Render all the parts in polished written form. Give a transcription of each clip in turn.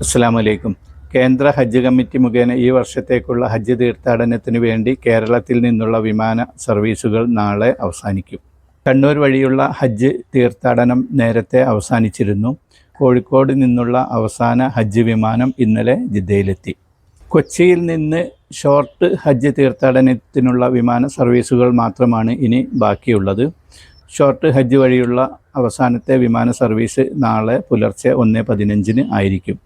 അസ്സലാമു അലൈക്കും. കേന്ദ്ര ഹജ്ജ് കമ്മിറ്റി മുഖേന ഈ വർഷത്തേക്കുള്ള ഹജ്ജ് തീർത്ഥാടനത്തിന് വേണ്ടി കേരളത്തിൽ നിന്നുള്ള വിമാന സർവീസുകൾ നാളെ അവസാനിക്കും. കണ്ണൂർ വഴിയുള്ള ഹജ്ജ് തീർത്ഥാടനം നേരത്തെ അവസാനിച്ചിരുന്നു. കോഴിക്കോട് നിന്നുള്ള അവസാന ഹജ്ജ് വിമാനം ഇന്നലെ ജിദ്ദയിലെത്തി. കൊച്ചിയിൽ നിന്ന് ഷോർട്ട് ഹജ്ജ് തീർത്ഥാടനത്തിനുള്ള വിമാന സർവീസുകൾ മാത്രമാണ് ഇനി ബാക്കിയുള്ളത്. ഷോർട്ട് ഹജ്ജ് വഴിയുള്ള അവസാനത്തെ വിമാന സർവീസ് നാളെ പുലർച്ചെ 1:15 ആയിരിക്കും.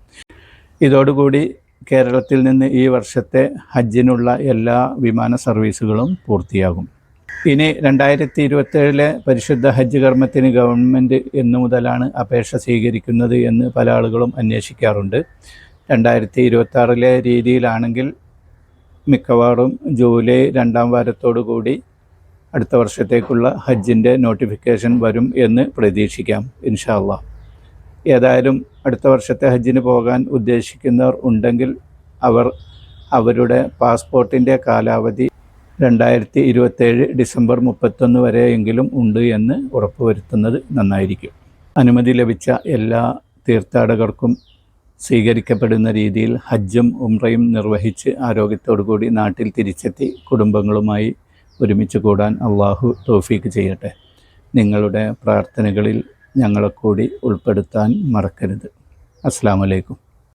ഇതോടുകൂടി കേരളത്തിൽ നിന്ന് ഈ വർഷത്തെ ഹജ്ജിനുള്ള എല്ലാ വിമാന സർവീസുകളും പൂർത്തിയാകും. ഇനി 2027 പരിശുദ്ധ ഹജ്ജ് കർമ്മത്തിന് ഗവൺമെൻറ് എന്നു മുതലാണ് അപേക്ഷ സ്വീകരിക്കുന്നത് എന്ന് പല ആളുകളും അന്വേഷിക്കാറുണ്ട്. 2026 രീതിയിലാണെങ്കിൽ മിക്കവാറും ജൂലൈ 2ാം വാരത്തോടു കൂടി അടുത്ത വർഷത്തേക്കുള്ള ഹജ്ജിൻ്റെ നോട്ടിഫിക്കേഷൻ വരും എന്ന് പ്രതീക്ഷിക്കാം ഇൻഷാ അല്ലാഹ്. ഏതായാലും അടുത്ത വർഷത്തെ ഹജ്ജിന് പോകാൻ ഉദ്ദേശിക്കുന്നവർ ഉണ്ടെങ്കിൽ അവരുടെ പാസ്പോർട്ടിൻ്റെ കാലാവധി 2027 ഡിസംബർ 31 വരെയെങ്കിലും ഉണ്ട് എന്ന് ഉറപ്പുവരുത്തുന്നത് നന്നായിരിക്കും. അനുമതി ലഭിച്ച എല്ലാ തീർത്ഥാടകർക്കും സ്വീകരിക്കപ്പെടുന്ന രീതിയിൽ ഹജ്ജും ഉംറയും നിർവഹിച്ച് ആരോഗ്യത്തോടു കൂടി നാട്ടിൽ തിരിച്ചെത്തി കുടുംബങ്ങളുമായി ഒരുമിച്ച് കൂടാൻ അള്ളാഹു തൗഫീക്ക് ചെയ്യട്ടെ. നിങ്ങളുടെ പ്രാർത്ഥനകളിൽ ഞങ്ങളെ കൂടി ഉൾപ്പെടുത്താൻ മറക്കരുത്. അസ്സലാമു അലൈക്കും.